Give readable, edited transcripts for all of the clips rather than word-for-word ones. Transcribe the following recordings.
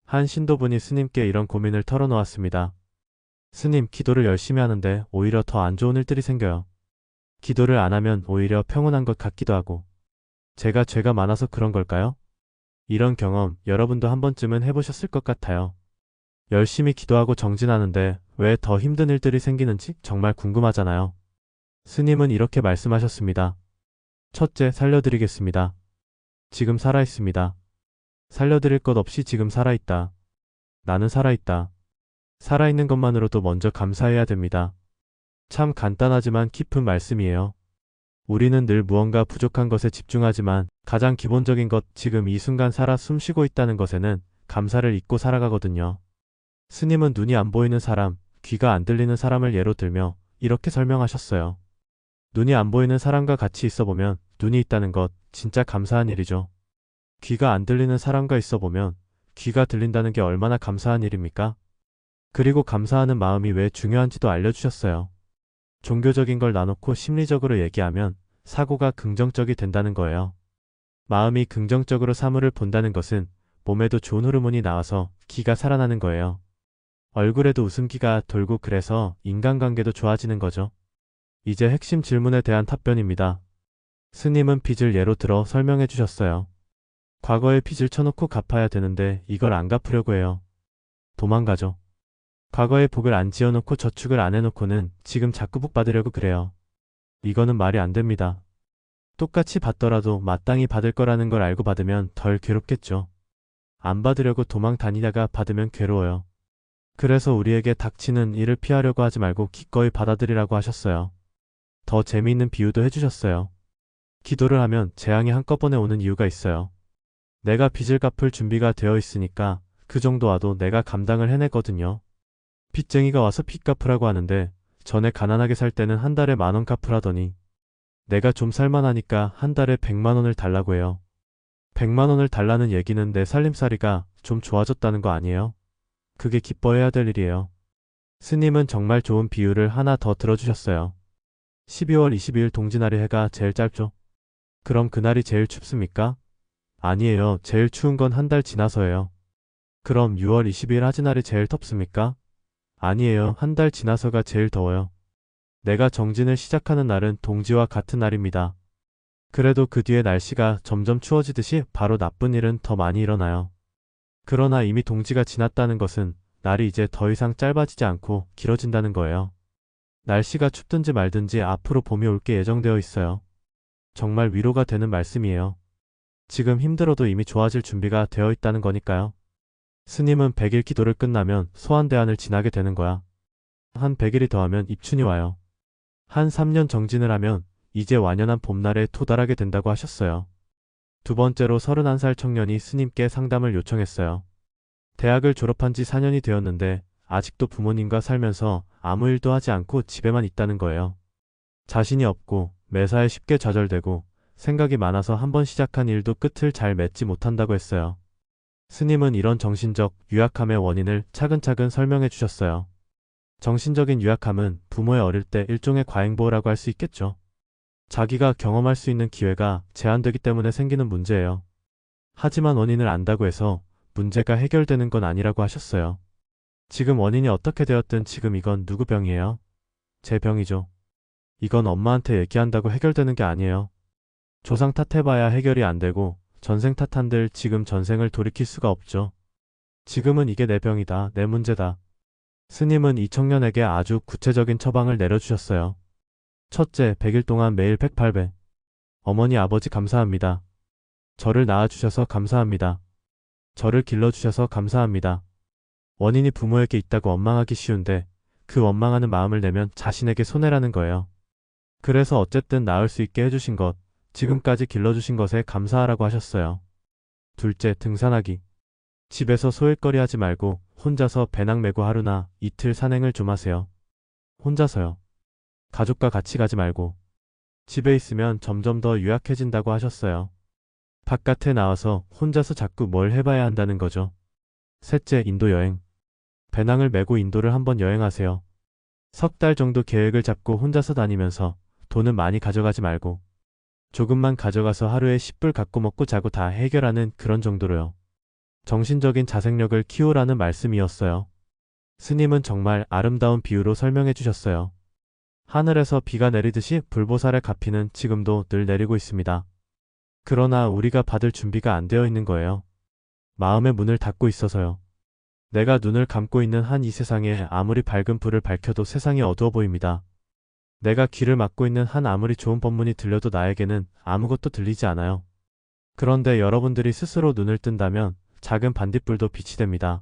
한 신도분이 스님께 이런 고민을 털어놓았습니다. 스님, 기도를 열심히 하는데 오히려 더 안 좋은 일들이 생겨요. 기도를 안 하면 오히려 평온한 것 같기도 하고. 제가 죄가 많아서 그런 걸까요? 이런 경험 여러분도 한 번쯤은 해보셨을 것 같아요. 열심히 기도하고 정진하는데 왜 더 힘든 일들이 생기는지 정말 궁금하잖아요. 스님은 이렇게 말씀하셨습니다. 첫째, 살려드리겠습니다. 지금 살아있습니다. 살려드릴 것 없이 지금 살아있다. 나는 살아있다. 살아있는 것만으로도 먼저 감사해야 됩니다. 참 간단하지만 깊은 말씀이에요. 우리는 늘 무언가 부족한 것에 집중하지만 가장 기본적인 것, 지금 이 순간 살아 숨쉬고 있다는 것에는 감사를 잊고 살아가거든요. 스님은 눈이 안 보이는 사람, 귀가 안 들리는 사람을 예로 들며 이렇게 설명하셨어요. 눈이 안 보이는 사람과 같이 있어 보면 눈이 있다는 것, 진짜 감사한 일이죠. 귀가 안 들리는 사람과 있어 보면 귀가 들린다는 게 얼마나 감사한 일입니까? 그리고 감사하는 마음이 왜 중요한지도 알려주셨어요. 종교적인 걸 나놓고 심리적으로 얘기하면 사고가 긍정적이 된다는 거예요. 마음이 긍정적으로 사물을 본다는 것은 몸에도 좋은 호르몬이 나와서 기가 살아나는 거예요. 얼굴에도 웃음기가 돌고 그래서 인간관계도 좋아지는 거죠. 이제 핵심 질문에 대한 답변입니다. 스님은 빚을 예로 들어 설명해 주셨어요. 과거의 빚을 쳐놓고 갚아야 되는데 이걸 안 갚으려고 해요. 도망가죠. 과거의 복을 안 지어놓고 저축을 안 해놓고는 지금 자꾸 복 받으려고 그래요. 이거는 말이 안 됩니다. 똑같이 받더라도 마땅히 받을 거라는 걸 알고 받으면 덜 괴롭겠죠. 안 받으려고 도망 다니다가 받으면 괴로워요. 그래서 우리에게 닥치는 일을 피하려고 하지 말고 기꺼이 받아들이라고 하셨어요. 더 재미있는 비유도 해주셨어요. 기도를 하면 재앙이 한꺼번에 오는 이유가 있어요. 내가 빚을 갚을 준비가 되어 있으니까 그 정도 와도 내가 감당을 해내거든요. 빚쟁이가 와서 빚 갚으라고 하는데 전에 가난하게 살 때는 한 달에 10,000원 갚으라더니 내가 좀 살만하니까 한 달에 100만 원을 달라고 해요. 100만 원을 달라는 얘기는 내 살림살이가 좀 좋아졌다는 거 아니에요? 그게 기뻐해야 될 일이에요. 스님은 정말 좋은 비유를 하나 더 들어주셨어요. 12월 22일 동지날이 해가 제일 짧죠? 그럼 그날이 제일 춥습니까? 아니에요. 제일 추운 건 한 달 지나서예요. 그럼 6월 20일 하지날이 제일 덥습니까? 아니에요. 한 달 지나서가 제일 더워요. 내가 정진을 시작하는 날은 동지와 같은 날입니다. 그래도 그 뒤에 날씨가 점점 추워지듯이 바로 나쁜 일은 더 많이 일어나요. 그러나 이미 동지가 지났다는 것은 날이 이제 더 이상 짧아지지 않고 길어진다는 거예요. 날씨가 춥든지 말든지 앞으로 봄이 올 게 예정되어 있어요. 정말 위로가 되는 말씀이에요. 지금 힘들어도 이미 좋아질 준비가 되어 있다는 거니까요. 스님은 100일 기도를 끝나면 소환대안을 지나게 되는 거야. 한 100일이 더하면 입춘이 와요. 한 3년 정진을 하면 이제 완연한 봄날에 도달하게 된다고 하셨어요. 두 번째로 31살 청년이 스님께 상담을 요청했어요. 대학을 졸업한 지 4년이 되었는데 아직도 부모님과 살면서 아무 일도 하지 않고 집에만 있다는 거예요. 자신이 없고 매사에 쉽게 좌절되고 생각이 많아서 한번 시작한 일도 끝을 잘 맺지 못한다고 했어요. 스님은 이런 정신적 유약함의 원인을 차근차근 설명해 주셨어요. 정신적인 유약함은 부모의 어릴 때 일종의 과잉보호라고 할 수 있겠죠. 자기가 경험할 수 있는 기회가 제한되기 때문에 생기는 문제예요. 하지만 원인을 안다고 해서 문제가 해결되는 건 아니라고 하셨어요. 지금 원인이 어떻게 되었든 지금 이건 누구 병이에요? 제 병이죠. 이건 엄마한테 얘기한다고 해결되는 게 아니에요. 조상 탓해봐야 해결이 안 되고 전생 탓한들 지금 전생을 돌이킬 수가 없죠. 지금은 이게 내 병이다, 내 문제다. 스님은 이 청년에게 아주 구체적인 처방을 내려주셨어요. 첫째, 100일 동안 매일 108배. 어머니 아버지 감사합니다. 저를 낳아주셔서 감사합니다. 저를 길러주셔서 감사합니다. 원인이 부모에게 있다고 원망하기 쉬운데 그 원망하는 마음을 내면 자신에게 손해라는 거예요. 그래서 어쨌든 낳을 수 있게 해주신 것, 지금까지 길러주신 것에 감사하라고 하셨어요. 둘째, 등산하기. 집에서 소일거리 하지 말고 혼자서 배낭 메고 하루나 이틀 산행을 좀 하세요. 혼자서요. 가족과 같이 가지 말고. 집에 있으면 점점 더 유약해진다고 하셨어요. 바깥에 나와서 혼자서 자꾸 뭘 해봐야 한다는 거죠. 셋째, 인도 여행. 배낭을 메고 인도를 한번 여행하세요. 3달 정도 계획을 잡고 혼자서 다니면서 돈은 많이 가져가지 말고 조금만 가져가서 하루에 10불 갖고 먹고 자고 다 해결하는 그런 정도로요. 정신적인 자생력을 키우라는 말씀이었어요. 스님은 정말 아름다운 비유로 설명해 주셨어요. 하늘에서 비가 내리듯이 불보살의 가피는 지금도 늘 내리고 있습니다. 그러나 우리가 받을 준비가 안 되어 있는 거예요. 마음의 문을 닫고 있어서요. 내가 눈을 감고 있는 한 이 세상에 아무리 밝은 불을 밝혀도 세상이 어두워 보입니다. 내가 귀를 막고 있는 한 아무리 좋은 법문이 들려도 나에게는 아무것도 들리지 않아요. 그런데 여러분들이 스스로 눈을 뜬다면 작은 반딧불도 빛이 됩니다.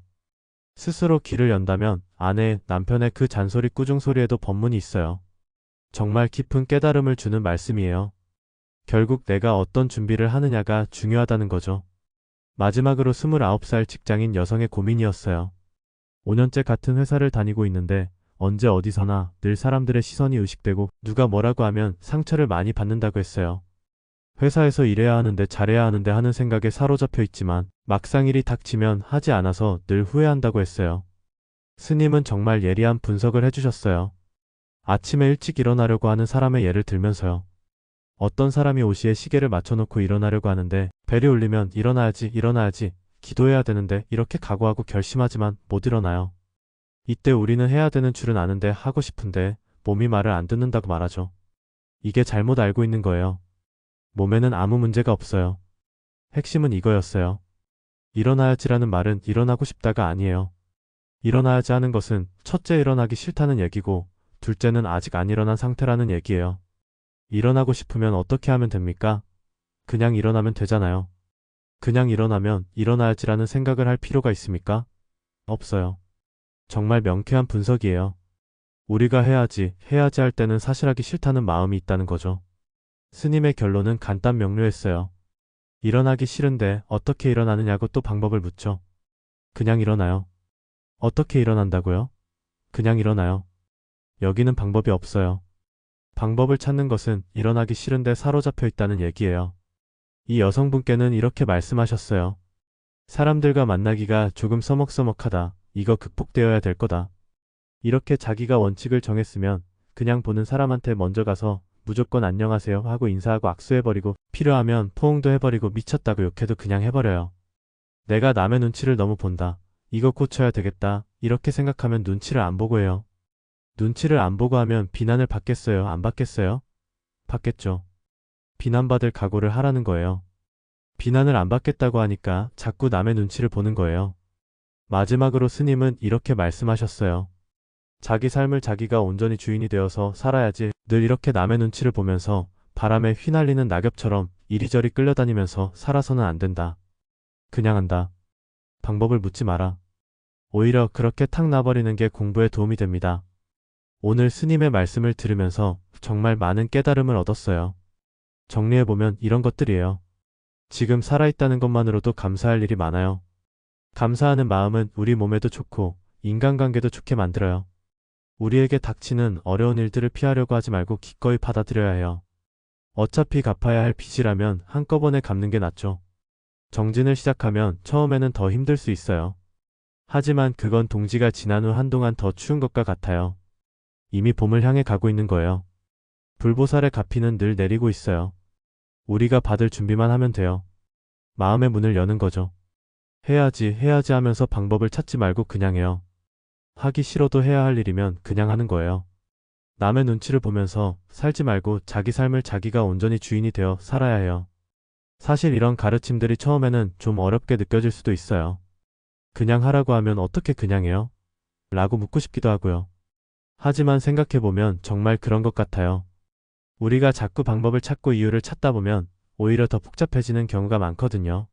스스로 귀를 연다면 아내, 남편의 그 잔소리 꾸중소리에도 법문이 있어요. 정말 깊은 깨달음을 주는 말씀이에요. 결국 내가 어떤 준비를 하느냐가 중요하다는 거죠. 마지막으로 29살 직장인 여성의 고민이었어요. 5년째 같은 회사를 다니고 있는데 언제 어디서나 늘 사람들의 시선이 의식되고 누가 뭐라고 하면 상처를 많이 받는다고 했어요. 회사에서 일해야 하는데 잘해야 하는데 하는 생각에 사로잡혀 있지만 막상 일이 닥치면 하지 않아서 늘 후회한다고 했어요. 스님은 정말 예리한 분석을 해주셨어요. 아침에 일찍 일어나려고 하는 사람의 예를 들면서요. 어떤 사람이 5시에 시계를 맞춰놓고 일어나려고 하는데 벨이 울리면 일어나야지 기도해야 되는데 이렇게 각오하고 결심하지만 못 일어나요. 이때 우리는 해야 되는 줄은 아는데 하고 싶은데 몸이 말을 안 듣는다고 말하죠. 이게 잘못 알고 있는 거예요. 몸에는 아무 문제가 없어요. 핵심은 이거였어요. 일어나야지라는 말은 일어나고 싶다가 아니에요. 일어나야지 하는 것은 첫째 일어나기 싫다는 얘기고 둘째는 아직 안 일어난 상태라는 얘기예요. 일어나고 싶으면 어떻게 하면 됩니까? 그냥 일어나면 되잖아요. 그냥 일어나면 일어나야지라는 생각을 할 필요가 있습니까? 없어요. 정말 명쾌한 분석이에요. 우리가 해야지 할 때는 사실 하기 싫다는 마음이 있다는 거죠. 스님의 결론은 간단 명료했어요. 일어나기 싫은데 어떻게 일어나느냐고 또 방법을 묻죠. 그냥 일어나요. 어떻게 일어난다고요? 그냥 일어나요. 여기는 방법이 없어요. 방법을 찾는 것은 일어나기 싫은데 사로잡혀 있다는 얘기예요. 이 여성분께는 이렇게 말씀하셨어요. 사람들과 만나기가 조금 서먹서먹하다. 이거 극복되어야 될 거다. 이렇게 자기가 원칙을 정했으면 그냥 보는 사람한테 먼저 가서 무조건 안녕하세요 하고 인사하고 악수해버리고 필요하면 포옹도 해버리고 미쳤다고 욕해도 그냥 해버려요. 내가 남의 눈치를 너무 본다. 이거 고쳐야 되겠다. 이렇게 생각하면 눈치를 안 보고 해요. 눈치를 안 보고 하면 비난을 받겠어요? 안 받겠어요? 받겠죠. 비난받을 각오를 하라는 거예요. 비난을 안 받겠다고 하니까 자꾸 남의 눈치를 보는 거예요. 마지막으로 스님은 이렇게 말씀하셨어요. 자기 삶을 자기가 온전히 주인이 되어서 살아야지. 늘 이렇게 남의 눈치를 보면서 바람에 휘날리는 낙엽처럼 이리저리 끌려다니면서 살아서는 안 된다. 그냥 한다. 방법을 묻지 마라. 오히려 그렇게 탁 놔버리는 게 공부에 도움이 됩니다. 오늘 스님의 말씀을 들으면서 정말 많은 깨달음을 얻었어요. 정리해보면 이런 것들이에요. 지금 살아있다는 것만으로도 감사할 일이 많아요. 감사하는 마음은 우리 몸에도 좋고 인간관계도 좋게 만들어요. 우리에게 닥치는 어려운 일들을 피하려고 하지 말고 기꺼이 받아들여야 해요. 어차피 갚아야 할 빚이라면 한꺼번에 갚는 게 낫죠. 정진을 시작하면 처음에는 더 힘들 수 있어요. 하지만 그건 동지가 지난 후 한동안 더 추운 것과 같아요. 이미 봄을 향해 가고 있는 거예요. 불보살의 가피는 늘 내리고 있어요. 우리가 받을 준비만 하면 돼요. 마음의 문을 여는 거죠. 해야지 하면서 방법을 찾지 말고 그냥 해요. 하기 싫어도 해야 할 일이면 그냥 하는 거예요. 남의 눈치를 보면서 살지 말고 자기 삶을 자기가 온전히 주인이 되어 살아야 해요. 사실 이런 가르침들이 처음에는 좀 어렵게 느껴질 수도 있어요. 그냥 하라고 하면 어떻게 그냥 해요? 라고 묻고 싶기도 하고요. 하지만 생각해보면 정말 그런 것 같아요. 우리가 자꾸 방법을 찾고 이유를 찾다 보면 오히려 더 복잡해지는 경우가 많거든요.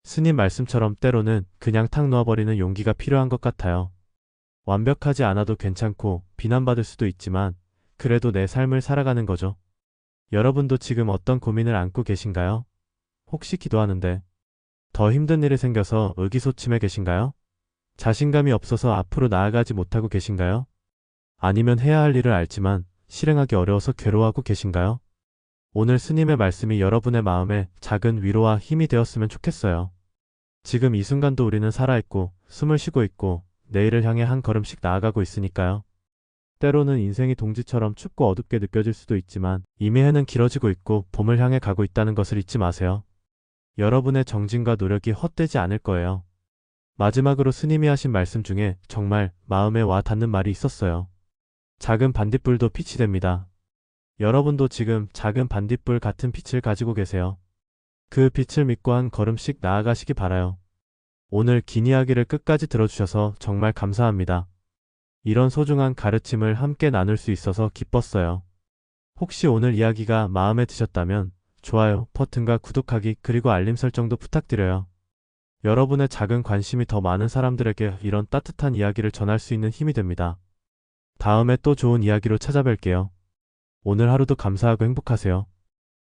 스님 말씀처럼 때로는 그냥 탁 놓아버리는 용기가 필요한 것 같아요. 완벽하지 않아도 괜찮고 비난받을 수도 있지만 그래도 내 삶을 살아가는 거죠. 여러분도 지금 어떤 고민을 안고 계신가요? 혹시 기도하는데 더 힘든 일이 생겨서 의기소침해 계신가요? 자신감이 없어서 앞으로 나아가지 못하고 계신가요? 아니면 해야 할 일을 알지만 실행하기 어려워서 괴로워하고 계신가요? 오늘 스님의 말씀이 여러분의 마음에 작은 위로와 힘이 되었으면 좋겠어요. 지금 이 순간도 우리는 살아있고 숨을 쉬고 있고 내일을 향해 한 걸음씩 나아가고 있으니까요. 때로는 인생이 동지처럼 춥고 어둡게 느껴질 수도 있지만 이미 해는 길어지고 있고 봄을 향해 가고 있다는 것을 잊지 마세요. 여러분의 정진과 노력이 헛되지 않을 거예요. 마지막으로 스님이 하신 말씀 중에 정말 마음에 와 닿는 말이 있었어요. 작은 반딧불도 빛이 됩니다. 여러분도 지금 작은 반딧불 같은 빛을 가지고 계세요. 그 빛을 믿고 한 걸음씩 나아가시기 바라요. 오늘 긴 이야기를 끝까지 들어주셔서 정말 감사합니다. 이런 소중한 가르침을 함께 나눌 수 있어서 기뻤어요. 혹시 오늘 이야기가 마음에 드셨다면 좋아요 버튼과 구독하기 그리고 알림 설정도 부탁드려요. 여러분의 작은 관심이 더 많은 사람들에게 이런 따뜻한 이야기를 전할 수 있는 힘이 됩니다. 다음에 또 좋은 이야기로 찾아뵐게요. 오늘 하루도 감사하고 행복하세요.